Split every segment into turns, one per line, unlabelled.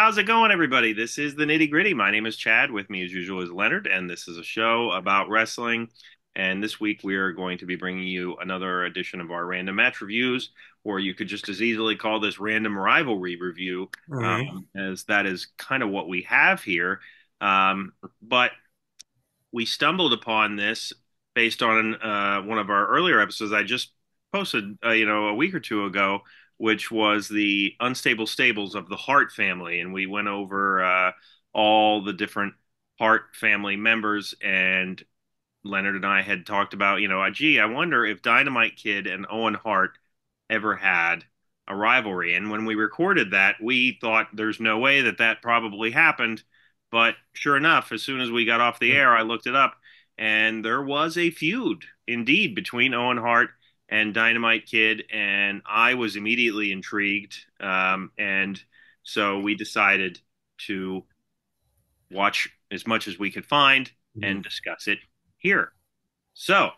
How's it going, everybody? This is the Nitty Gritty. My name is Chad. With me, as usual, is Leonard, and this is a show about wrestling. And this week, we are going to be bringing you another edition of our random match reviews, or you could just as easily call this random rivalry review,
Hmm.
as that is kind of what we have here. But we stumbled upon this based on one of our earlier episodes I just posted, a week or two ago, which was the unstable stables of the Hart family, and we went over all the different Hart family members. And Leonard and I had talked about, gee, I wonder if Dynamite Kid and Owen Hart ever had a rivalry. And when we recorded that, we thought there's no way that that probably happened. But sure enough, as soon as we got off the air, I looked it up, and there was a feud indeed between Owen Hart and Dynamite Kid, and I was immediately intrigued. And so we decided to watch as much as we could find and discuss it here. So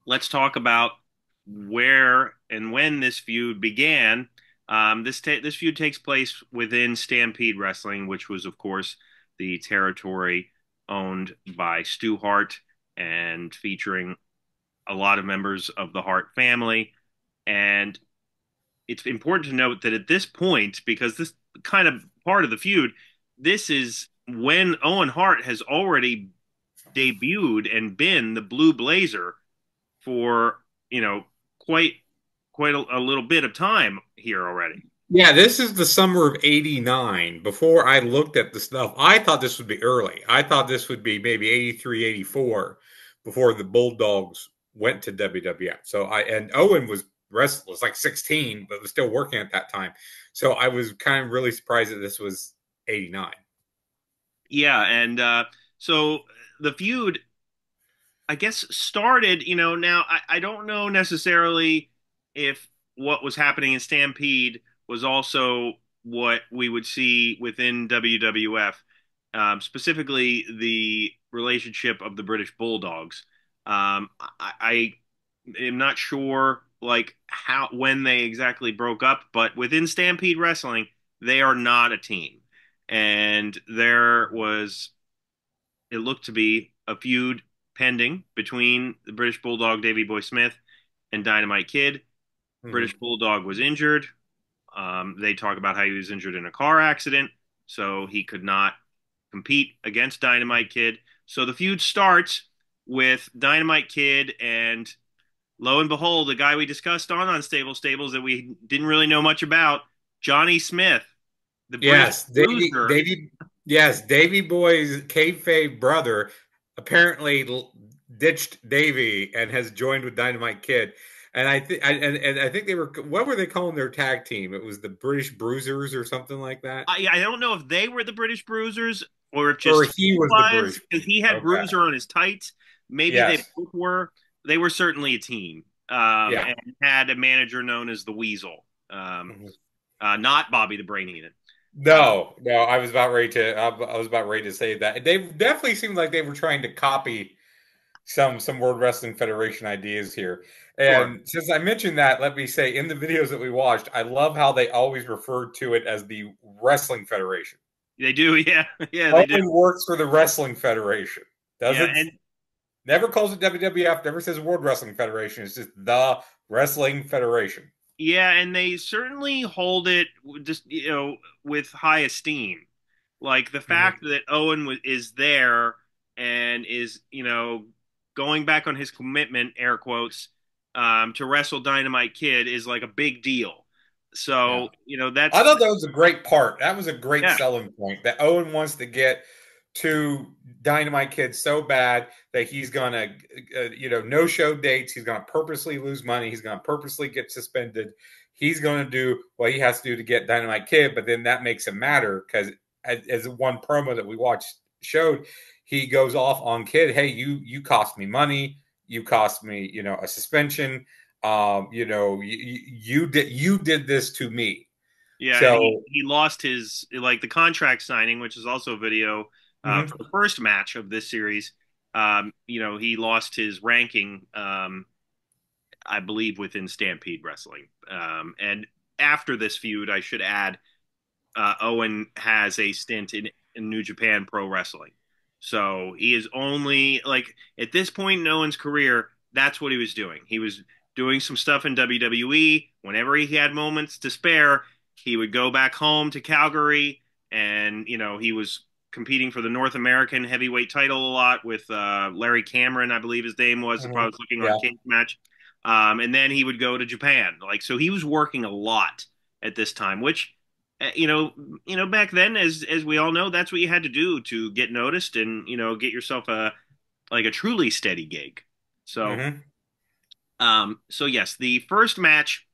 let's talk about where and when this feud began. This feud takes place within Stampede Wrestling, which was, of course, the territory owned by Stu Hart and featuring a lot of members of the Hart family. And it's important to note that at this point, because this kind of part of the feud, this is when Owen Hart has already debuted and been the Blue Blazer for quite a little bit of time here already.
Yeah, this is the summer of '89. Before I looked at the stuff, I thought this would be early. I thought this would be maybe '83, '84, before the Bulldogs went to WWF. And Owen was like 16, but was still working at that time. So I was kind of really surprised that this was '89.
Yeah, and so the feud, I guess, started. Now I don't know necessarily if what was happening in Stampede was also what we would see within WWF, specifically the relationship of the British Bulldogs. I am not sure like how when they exactly broke up, but within Stampede Wrestling, they are not a team. And there was, it looked to be a feud pending between the British Bulldog Davey Boy Smith and Dynamite Kid. British
Mhm.
Bulldog was injured. They talk about how he was injured in a car accident, so he could not compete against Dynamite Kid. So the feud starts with Dynamite Kid and, lo and behold, the guy we discussed on Unstable Stables that we didn't really know much about, Johnny Smith, the British
Yes,
Bruiser.
Davy Boy's kayfabe brother apparently ditched Davy and has joined with Dynamite Kid. And I think they were, what were they calling their tag team? It was the British Bruisers or something like that,
I don't know if they were the British Bruisers or if
or
just
he
he
was the
was,
British.
because he had
Okay.
Bruiser on his tights. Maybe they
Yes.
both were. They were certainly a team,
Yeah.
and had a manager known as the Weasel,
Mhm.
not Bobby the Brain Eater. Uh,
No. I was about ready to say that. They definitely seemed like they were trying to copy some World Wrestling Federation ideas here.
sure,
And since I mentioned that, let me say in the videos that we watched, I love how they always referred to it as the Wrestling Federation.
they do. Yeah, yeah, they do.
Owen works for the Wrestling Federation.
Yeah,
Doesn't
and
Never calls it WWF, never says World Wrestling Federation. It's just the Wrestling Federation.
yeah, and they certainly hold it just with high esteem. Like the
Mhm.
fact that is there and is going back on his commitment, air quotes, to wrestle Dynamite Kid is like a big deal.
Yeah.
So
I
that's
thought that was a great part. That was a great
yeah,
selling point that Owen wants to get to Dynamite Kid so bad that he's gonna, no show dates. He's gonna purposely lose money. He's gonna purposely get suspended. He's gonna do what he has to do to get Dynamite Kid. But then that makes him matter because as one promo that we watched showed, he goes off on Kid. Hey, you cost me money. You cost me, a suspension. You did this to me.
yeah, and he
So,
he lost his, like, the contract signing, which is also a video for
mhm.
the first match of this series. He lost his ranking, I believe, within Stampede Wrestling. And after this feud, I should add, Owen has a stint in New Japan Pro Wrestling. So he is only like at this point in Owen's career, that's what he was doing. He was doing some stuff in WWE. Whenever he had moments to spare, he would go back home to Calgary, and he was competing for the North American heavyweight title a lot with Larry Cameron, I believe his name was, if I
Mhm.
was looking on
Yeah.
Cage Match. And then he would go to Japan. Like so, he was working a lot at this time, which back then, as we all know, that's what you had to do to get noticed and get yourself a truly steady gig. So,
Hmm.
so yes, the first match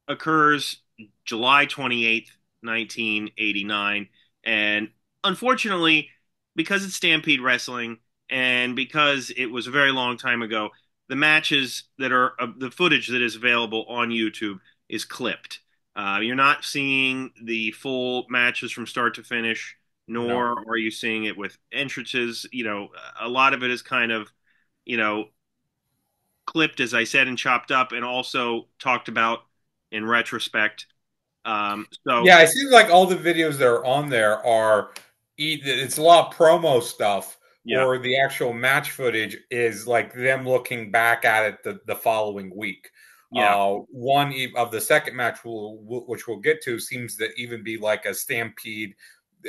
occurs July 28th, 1989, and unfortunately, because it's Stampede Wrestling and because it was a very long time ago, the matches that are the footage that is available on YouTube is clipped. You're not seeing the full matches from start to finish,
No.
nor are you seeing it with entrances. A lot of it is kind of, you know, clipped, as I said, and chopped up, and also talked about in retrospect. So
Yeah, it seems like all the videos that are on there are it's a lot of promo stuff,
yeah,
or the actual match footage is like them looking back at it the following week.
yeah,
Of the second match, which we'll get to, seems to even be like a Stampede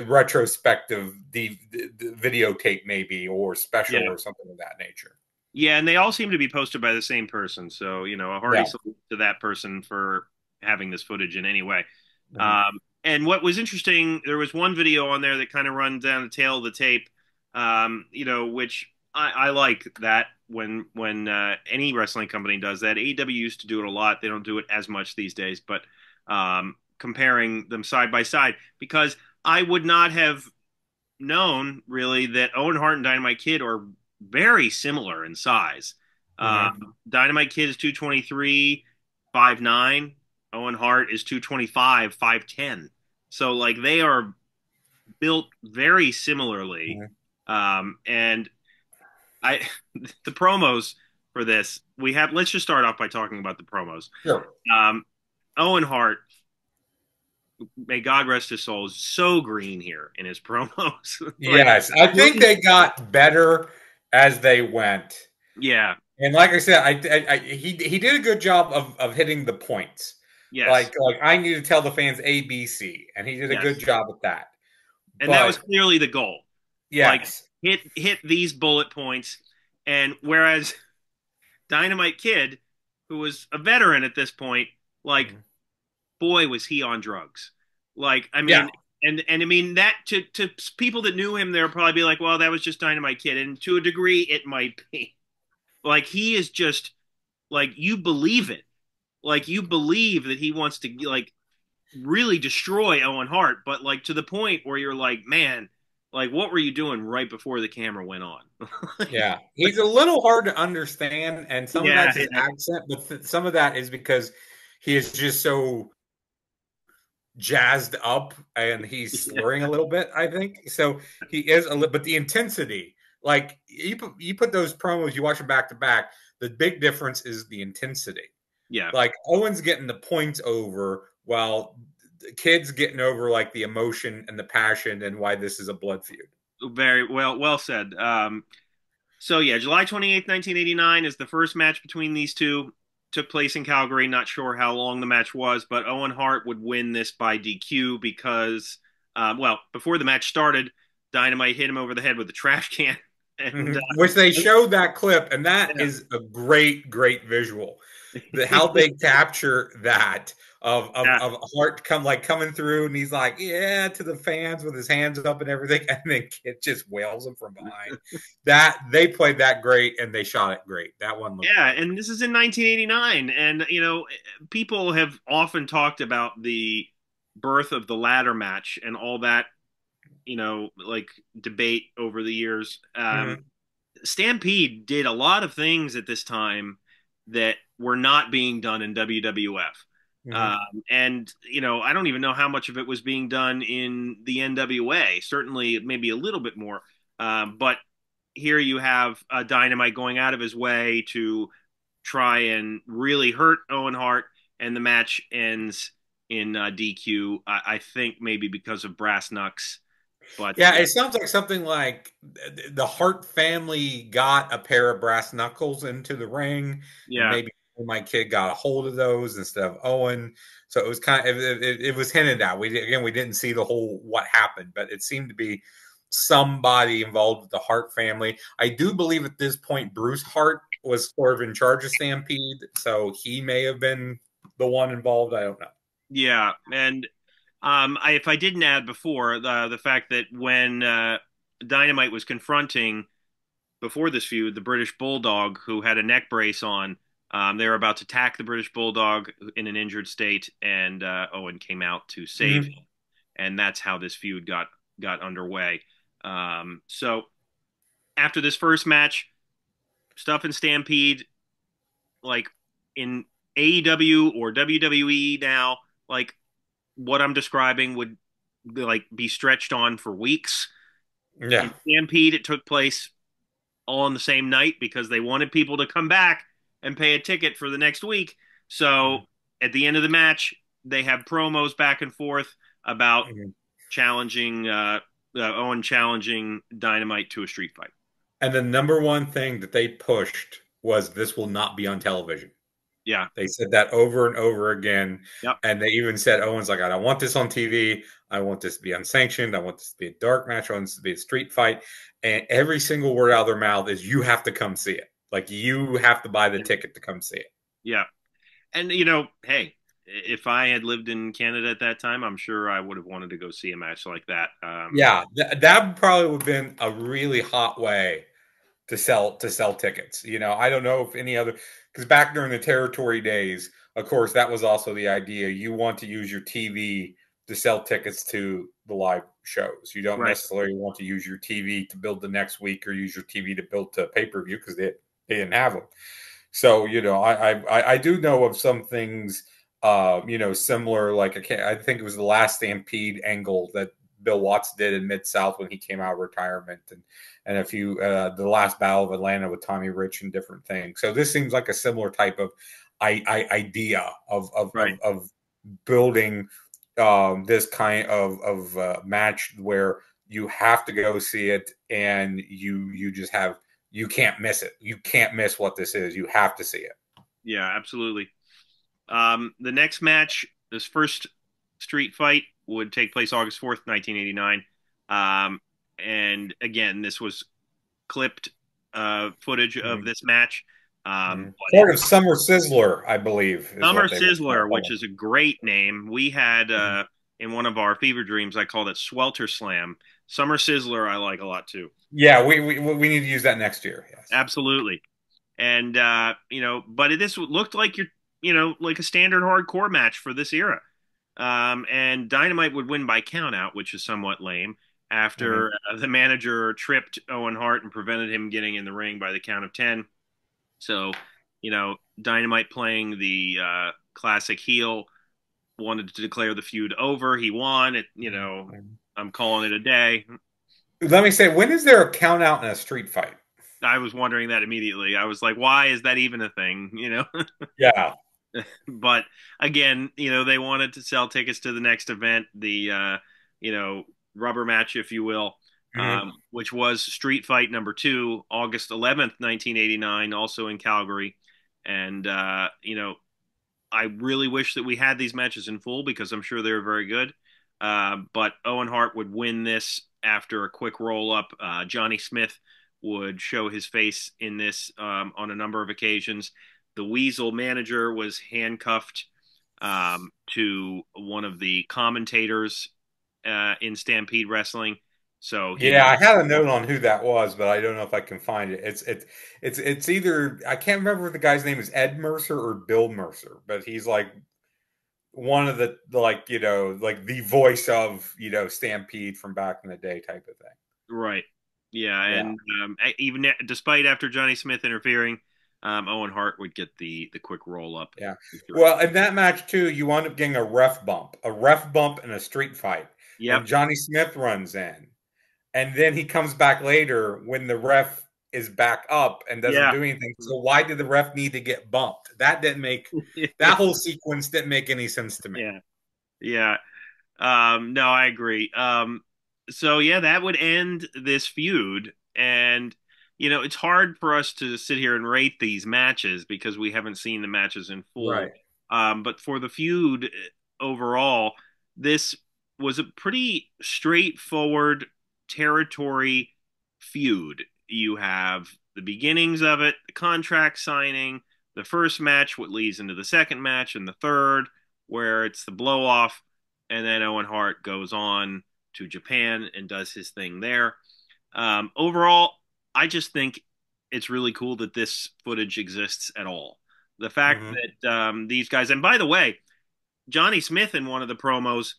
retrospective the videotape, maybe, or special
yeah,
or something of that nature.
yeah, and they all seem to be posted by the same person. So a hearty
Yeah.
salute to that person for having this footage in any way.
Mhm.
And what was interesting, there was one video on there that kind of runs down the tail of the tape, which I like that when any wrestling company does that. AEW used to do it a lot. They don't do it as much these days, but comparing them side by side, because I would not have known really that Owen Hart and Dynamite Kid are very similar in size.
Mhm.
Dynamite Kid is 223, 5'9". Owen Hart is 225, 5'10". So like they are built very similarly.
Mhm.
And I the promos for this, we have let's just start off by talking about the promos.
Sure.
Um, Owen Hart, may God rest his soul, is so green here in his promos. Like
Yes, I think
looking,
they got better as they went.
yeah,
And like I said, he did a good job of hitting the points.
yes,
Like I need to tell the fans ABC, and he did a good
yes.
job at that.
And that was
But
clearly the goal. Like
yes.
hit these bullet points. And whereas Dynamite Kid, who was a veteran at this point, like
Mhm.
boy was he on drugs. Like I
Yeah.
mean, and I mean that to people that knew him, they'll probably be like, well, that was just Dynamite Kid, and to a degree, it might be. Like he is just like you believe it. Like you believe that he wants to like really destroy Owen Hart, but like to the point where you're like, man, like what were you doing right before the camera went on?
Yeah. He's a little hard to understand, and some of
Yeah,
that's his
yeah,
accent, but some of that is because he is just so jazzed up and he's
yeah,
slurring a little bit, I think. So he is a little, but the intensity, like you put those promos, you watch them back to back, the big difference is the intensity.
yeah.
Like Owen's getting the points over while the Kid's getting over like the emotion and the passion and why this is a blood feud.
Very well said. So yeah, July 28th, 1989 is the first match between these two. Took place in Calgary. Not sure how long the match was, but Owen Hart would win this by DQ because, before the match started, Dynamite hit him over the head with a trash can, and
Which they showed that clip, and that
yeah,
is a great visual. How they capture that
yeah,
of Hart coming through, and he's like, yeah, to the fans with his hands up and everything, and then Kid just wails him from behind. That they played that great, and they shot it great. That one looked
yeah,
great.
and this is in 1989, and people have often talked about the birth of the ladder match and all that, like debate over the years.
Mm-hmm.
Stampede did a lot of things at this time that were not being done in WWF.
Mm-hmm.
And I don't even know how much of it was being done in the NWA. Certainly, maybe a little bit more. But here you have Dynamite going out of his way to try and really hurt Owen Hart, and the match ends, in DQ. I think maybe because of brass knucks, but
Yeah, it sounds like something like the Hart family got a pair of brass knuckles into the ring, and
yeah,
maybe my kid got a hold of those instead of Owen. So it was kind of it was hinted at. We didn't see the whole what happened, but it seemed to be somebody involved with the Hart family. I do believe at this point Bruce Hart was sort of in charge of Stampede, so he may have been the one involved. I don't know.
yeah, and if I didn't add before the fact that when Dynamite was confronting before this feud the British Bulldog, who had a neck brace on, they were about to attack the British Bulldog in an injured state, and Owen came out to save him,
Mhm.
and that's how this feud got underway. So after this first match, stuff in Stampede, like in AEW or WWE now, like what I'm describing would like be stretched on for weeks.
Yeah.
In Stampede, it took place all on the same night because they wanted people to come back and pay a ticket for the next week. So at the end of the match, they have promos back and forth about
Mhm.
challenging Owen challenging Dynamite to a street fight.
And the number one thing that they pushed was this will not be on television.
Yeah.
They said that over and over again.
Yep.
And they even said, Owen's like, I don't want this on TV. I want this to be unsanctioned. I want this to be a dark match. I want this to be a street fight. And every single word out of their mouth is, you have to come see it. Like, you have to buy the ticket to come see it.
Yeah. And hey, if I had lived in Canada at that time, I'm sure I would have wanted to go see a match like that.
Yeah, that probably would have been a really hot way to sell tickets. I don't know if any other, because back during the territory days, of course, that was also the idea. You want to use your TV to sell tickets to the live shows. You don't
Right.
necessarily want to use your TV to build the next week or use your TV to build to pay per view because they didn't have them. So I do know of some things similar. Like I think it was the last Stampede angle that Bill Watts did in Mid South when he came out of retirement, and a few the last Battle of Atlanta with Tommy Rich and different things. So this seems like a similar type of idea
Right.
of building this kind of match where you have to go see it, and you just have you can't miss it. You can't miss what this is. You have to see it.
Yeah, absolutely. The next match, this first street fight, would take place August 4th, 1989. And again, this was clipped footage of
Mm-hmm.
this match. But
Part of Summer Sizzler, I believe, is
Summer
what they were
Sizzler,
calling
which is a great name. We had
it.
in one of our fever dreams, I called it Swelter Slam. Summer Sizzler, I like a lot too.
Yeah, we need to use that next year. Yes.
Absolutely. And but this looked like like a standard hardcore match for this era. And Dynamite would win by countout, which is somewhat lame.
Mm-hmm.
After the manager tripped Owen Hart and prevented him getting in the ring by the count of 10. So, Dynamite playing the classic heel wanted to declare the feud over. He won. I'm calling it a day.
Let me say, when is there a count out in a street fight?
I was wondering that immediately. I was like, why is that even a thing?
Yeah.
But again, they wanted to sell tickets to the next event, the rubber match, if you will,
Mm-hmm.
which was Street Fight number two, August 11th, 1989, also in Calgary. And I really wish that we had these matches in full because I'm sure they were very good. But Owen Hart would win this after a quick roll up. Johnny Smith would show his face in this on a number of occasions. The Weasel manager was handcuffed to one of the commentators in Stampede Wrestling. So he
Yeah,
was
I had a note on who that was, but I don't know if I can find it. It's either I can't remember if the guy's name is Ed Mercer or Bill Mercer, but he's like one of the like like the voice of Stampede from back in the day type of thing.
right. Yeah,
Yeah.
and even despite after Johnny Smith interfering, Owen Hart would get the quick roll up
Yeah.
victory.
Well, in that match too, you wound up getting a ref bump in a street fight,
Yep.
and Johnny Smith runs in, and then he comes back later when the ref is back up and doesn't
Yeah.
do anything. So why did the ref need to get bumped? That didn't make that whole sequence didn't make any sense to me.
Yeah. Yeah. No, I agree. So yeah, that would end this feud. And, it's hard for us to sit here and rate these matches because we haven't seen the matches in full.
Right.
But for the feud overall, this was a pretty straightforward territory feud. You have the beginnings of it, the contract signing, the first match, what leads into the second match, and the third, where it's the blow off, and then Owen Hart goes on to Japan and does his thing there. Overall, I just think it's really cool that this footage exists at all. The fact
Hmm.
that these guys, and by the way, Johnny Smith in one of the promos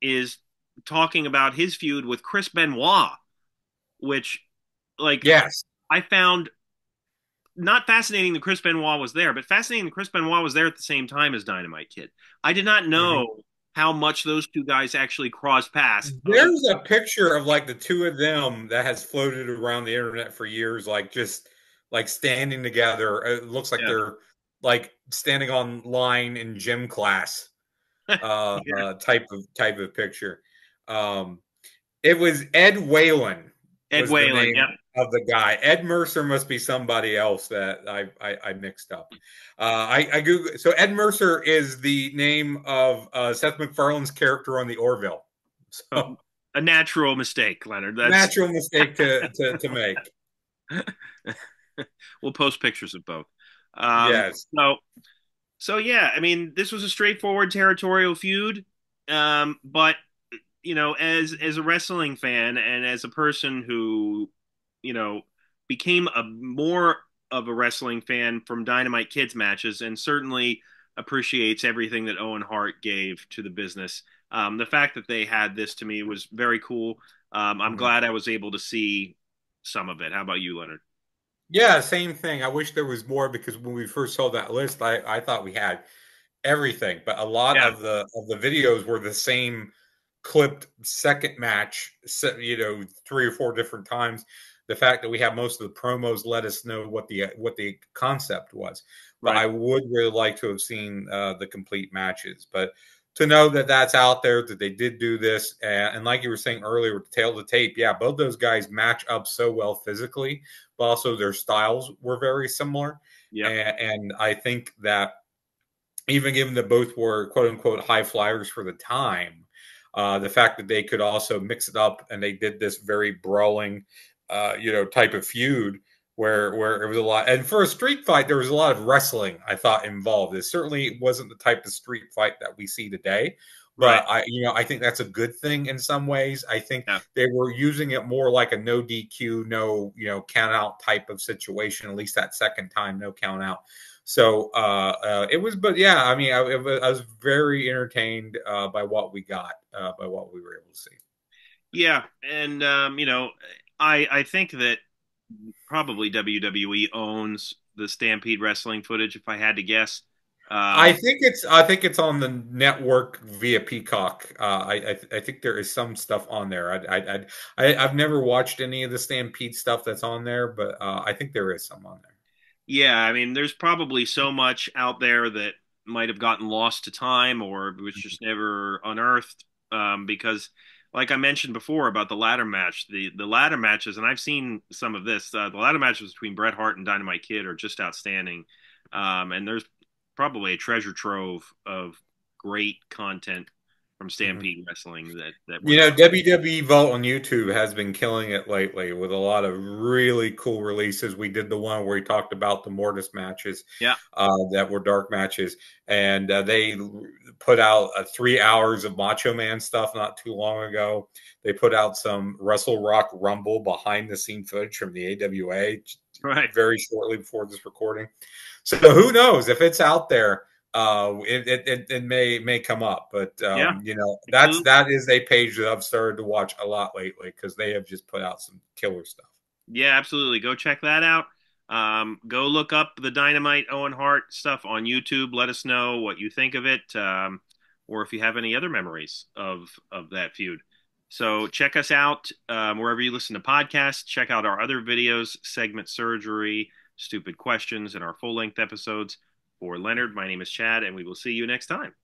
is talking about his feud with Chris Benoit, which, like,
Yes.
I found not fascinating that Chris Benoit was there, but fascinating that Chris Benoit was there at the same time as Dynamite Kid. I did not
Hmm.
know how much those two guys actually crossed paths. Other,
There's a picture of like the two of them that has floated around the internet for years, like just like standing together. It looks like
yeah,
they're like standing on line in gym class,
yeah.
type of picture. Um, it was Ed Whalen
Ed
was the
Whalen.
name
Yep.
of the guy. Ed Mercer must be somebody else that I mixed up. I Google, so Ed Mercer is the name of Seth MacFarlane's character on the Orville.
Oh,
So
a natural mistake, Leonard. That's
natural mistake to make.
we'll post pictures of both. Um,
Yes.
so so yeah, I mean, this was a straightforward territorial feud. But as a wrestling fan and as a person who, you know, became a more of a wrestling fan from Dynamite Kids matches and certainly appreciates everything that Owen Hart gave to the business. The fact that they had this to me was very cool. I'm
Mhm.
glad I was able to see some of it. How about you, Leonard?
Yeah, same thing. I wish there was more because when we first saw that list, I thought we had everything, but a lot
Yeah,
of the videos were the same clipped second match, three or four different times. The fact that we have most of the promos let us know what the concept was, but
right.
I would really like to have seen the complete matches. But to know that that's out there, that they did do this, and like you were saying earlier, with the tail of the tape, yeah, both those guys match up so well physically, but also their styles were very similar,
Yep.
and I think that even given that both were quote unquote high flyers for the time, the fact that they could also mix it up and they did this very brawling, type of feud where it was a lot. And for a street fight, there was a lot of wrestling I thought involved. It certainly wasn't the type of street fight that we see today.
Right.
But I think that's a good thing in some ways. I think
Yeah.
they were using it more like a no DQ, no count out type of situation. At least that second time, no count out. So it was, but yeah, I mean, I was very entertained by what we got, by what we were able to see.
Yeah, and I think that probably WWE owns the Stampede Wrestling footage, if I had to guess. Um,
I think it's on the network via Peacock. I think there is some stuff on there. I've never watched any of the Stampede stuff that's on there, but I think there is some on there.
yeah, I mean, there's probably so much out there that might have gotten lost to time or was just never unearthed. Because, like I mentioned before about the ladder match, the ladder matches, and I've seen some of this. The ladder matches between Bret Hart and Dynamite Kid are just outstanding. And there's probably a treasure trove of great content from
Mhm.
Stampede Wrestling that we're
You
not.
know, WWE Vault on YouTube has been killing it lately with a lot of really cool releases. We did the one where we talked about the Mortis matches
Yeah,
that were dark matches, and they put out 3 hours of Macho Man stuff not too long ago. They put out some Wrestle Rock Rumble behind the scene footage from the AWA
right.
very shortly before this recording. So who knows if it's out there? It may come up, but
Yeah, absolutely.
that is a page that I've started to watch a lot lately because they have just put out some killer stuff.
Yeah, absolutely. Go check that out. Go look up the Dynamite Owen Hart stuff on YouTube. Let us know what you think of it, or if you have any other memories of that feud. So check us out wherever you listen to podcasts. Check out our other videos, segment surgery, stupid questions, and our full length episodes. For Leonard, my name is Chad, and we will see you next time.